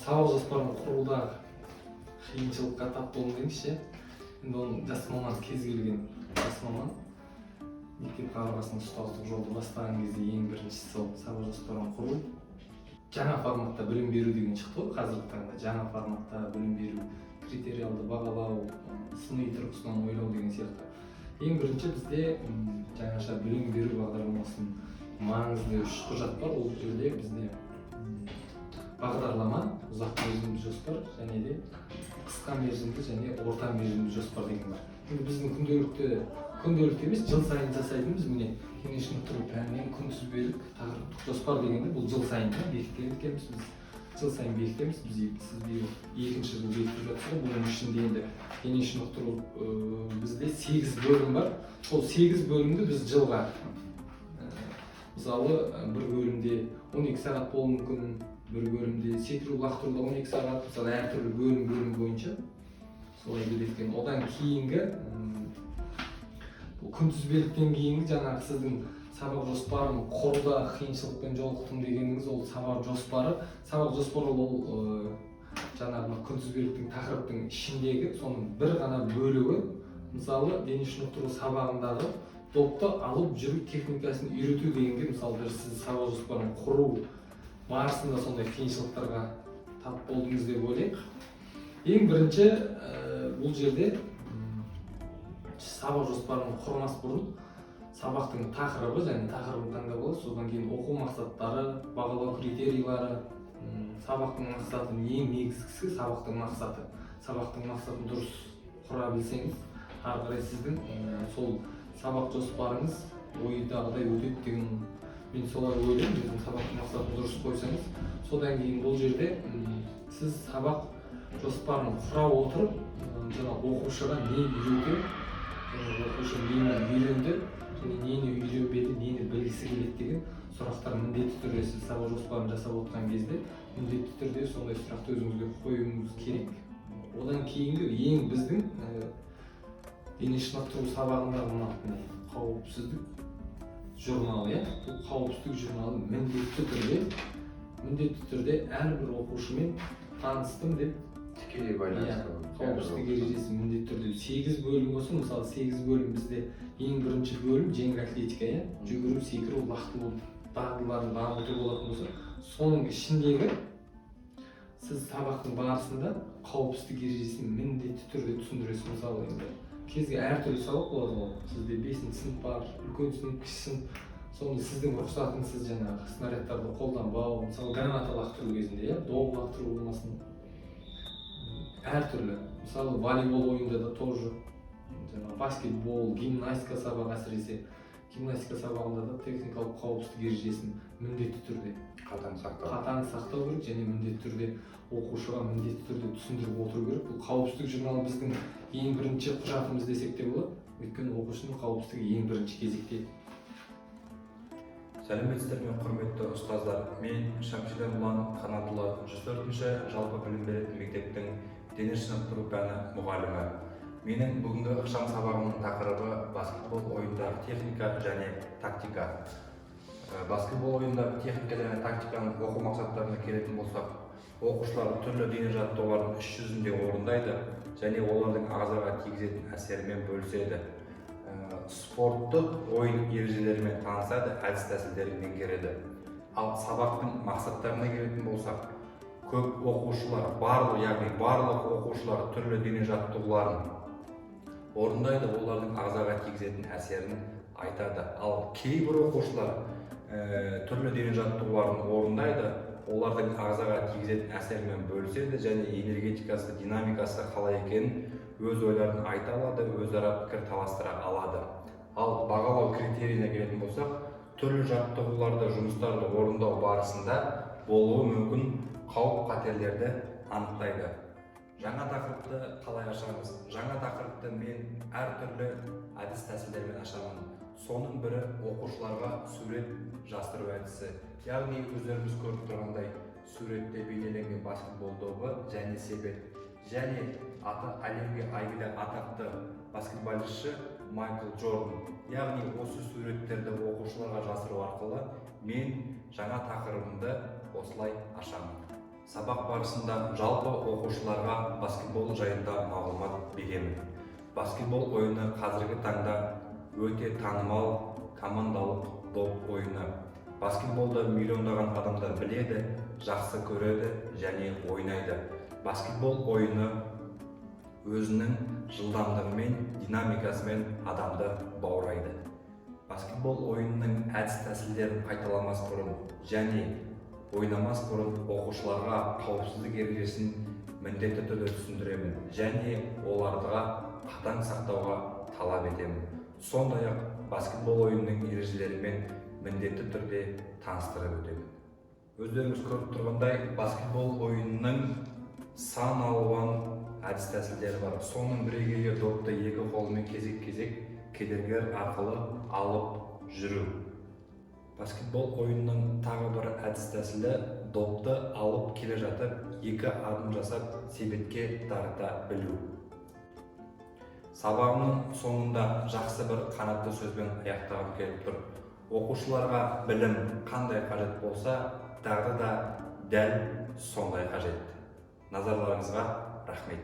сабақ жоспарын құрудағы қиыншылыққа тап болдым деңізші. Енді оны жас маман, кез келген жас маман мектеп қабырғасында ұстаздық жолды бастаған кезде ең біріншісі сол сабақ жоспарын құру. Жаңа форматта білім беру деген шықты ғой қазіргі таңда. Жаңа форматта білім беру, критериалды бағалау, сыни тұрғысынан ойлау деген сияқты. Ең бірінші бізде жаңаша білім беру бағдарламасының маңызды 3 құжат бар. Ол жерде бізде бағдарлама, ұзақ мерзімді жоспар және де қысқа мерзімді және орта мерзімді жоспар деген бар. Енді біздің күнделікті емес, жыл сайын жасайтынымыз міне дене шынықтыру пәнінен күнтізбелік тақырыптық жоспар дегенде бұл жыл сайын бекіткен екенбіз біз. Жыл сайын бекітеміз біз. Сіз биыл 2-ші жыл бекітіп жатсыз. Бұның ішінде енді дене шынықтыру бізде 8 бөлім бар. Сол 8 бөлімді біз жылға мысалы бір бөлімде 12 сағат болуы мүмкін, бір бөлімде секіру лақтыруда 12 сағат, мысалы әртүрлі бөлім бойынша солай бекіткен. Одан кейінгі күнтізбеліктен кейінгі жаңағы сіздің сабақ жоспарын құруда қиыншылықпен жолықтым дегеніңіз ол сабақ жоспары. Сабақ жоспары ол жаңағы күнтізбеліктің тақырыптың ішіндегі соның бір ғана бөлігі. Мысалы дене шынықтыру сабағындағы допты алып жүру техникасын үйрету дегенге мысалы сіз сабақ жоспарын құру барысында сондай қиыншылықтарға тап болдыңыз деп ойлайық. Ең бірінші бұл жерде сабақ жоспарын құрмас бұрын сабақтың тақырыбы және тақырыбын таңдап аласыз. Содан кейін оқу мақсаттары, бағалау критерийлері, сабақтың мақсаты ең негізгісі сабақтың мақсаты. Сабақтың мақсатын дұрыс құра білсеңіз, ары қарай сіздің сол сабақ жоспарыңыз ойдағыдай өтеді деген мен солай ойлаймын. Біздің сабақтың мақсатын дұрыс қойсаңыз, содан кейін бұл жерде сіз сабақ жоспарын құра отырып, жаңағы оқушыға не үйретеді, оқушы нені үйренді және нені үйренбеді, нені білгісі келеді деген сұрақтар міндетті түрде сіз сабақ жоспарын жасап отқан кезде міндетті түрде сондай сұрақты өзіңізге қоюыңыз керек. Одан кейінгі ең біздің дене шынықтыру сабағындағы мына қауіпсіздік журналы, бұл қауіпсіздік журналы міндетті түрде әрбір оқушымен таныстым деп тікелей байланысты. Қауіпсіздік ережесі міндетті түрде 8 бөлім болса, мысалы 8 бөлім бізде ең бірінші бөлім жеңіл атлетика, жүгіру, секіру, лақтыру дағдыларын дамыту болатын болса, соның ішіндегі сіз сабақтың барысында қауіпсіздік ережесін міндетті түрде түсіндіресіз. Мысалы енді кезге әртүрлі сабақ болады ғой. Сізде 5-ші сынып бар, үлкен сынып, кіші сынып. Соны сіздің рұқсатыңызсыз жаңағы снарядтарды қолданбау, мысалы граната лақтыру кезінде, доп лақтыру болмасын. Әртүрлі. Мысалы волейбол ойында да тоже, баскетбол, гимнастика сабағы, әсіресе гимнастика сабағында да техникалық қауіпсіздік ережесін міндетті түрде қатаң сақтау керек және міндетті түрде оқушыға міндетті түрде түсіндіріп отыру керек. Бұл қауіпсіздік журналы біздің ең бірінші құжатымыз десек те болады. Өйткені оқушының қауіпсіздігі ең бірінші кезекте. Сәлеметсіздер ме құрметті ұстаздар. Мен Шамшидан Ұлан Қанатұлы 104-ші жалпы білім беретін мектептің дене шынықтыру пәні мұғалімі. Менің бүгінгі ықшам сабағымның тақырыбы баскетбол ойындағы техника және тактика. Баскетбол ойындағы техника және тактиканың оқу мақсаттарына келетін болсақ, оқушылар түрлі дене жаттығуларын іс жүзінде орындайды және олардың ағзаға тигізетін әсерімен бөліседі. Спорттық ойын ережелерімен танысады, әдіс тәсілдерін меңгереді. Ал сабақтың мақсаттарына келетін болсақ, көп оқушылар, барлық оқушылар түрлі дене жаттығуларын орындайды, олардың ағзаға тигізетін әсерін айтады. Ал кейбір оқушылар түрлі дене жаттығуларын орындайды, олардың ағзаға тигізетін әсерімен бөліседі және энергетикасы, динамикасы қалай екенін өз ойларын айта алады, өзара пікір таластыра алады. Ал бағалау критерийіне келетін болсақ, түрлі жаттығуларды, жұмыстарды орындау барысында болуы мүмкін қауіп-қатерлерді анықтайды. Жаңа тақырыпты қалай ашамыз? Жаңа тақырыпты мен әртүрлі әдіс тәсілдермен ашамын. Соның бірі оқушыларға сурет жастыру әдісі. Яғни өздеріңіз көріп тұрғандай суретте бейнеленген баскетбол добы және себет. Және әлемге әйгілі атақты баскетболшы Майкл Джордан. Яғни осы суреттерді оқушыларға жасыру арқылы мен жаңа тақырыбымды осылай ашамын. Сабақ барысында жалпы оқушыларға баскетбол жайында мағлұмат беремін. Баскетбол ойыны қазіргі таңда өте танымал командалық доп ойыны. Баскетболды миллиондаған адамдар біледі, жақсы көреді және ойнайды. Баскетбол ойыны өзінің жылдамдығымен, динамикасымен адамды баурайды. Баскетбол ойынының әдіс тәсілдерін қайталамас бұрын және ойнамас бұрын оқушыларға қауіпсіздік ережесін міндетті түрде түсіндіремін және оларға қатаң сақтауға талап етемін. Сондай-ақ баскетбол ойынының ережелерімен міндетті түрде таныстырып өтемін. Өздеріңіз көріп тұрғандай, баскетбол ойынының сан алуан әдіс тәсілдері бар. Соның бірегейі допты екі қолымен кезек-кезек кедергілер арқылы алып жүру. Баскетбол ойынының тағы бір әдіс тәсілі допты алып келе жатып екі адым жасап себетке тарта білу. Сабағымның соңында жақсы бір қанатты сөзбен аяқтағым келіп тұр. Оқушыларға білім қандай қажет болса, дағды да дәл сондай қажет. Назарларыңызға рахмет.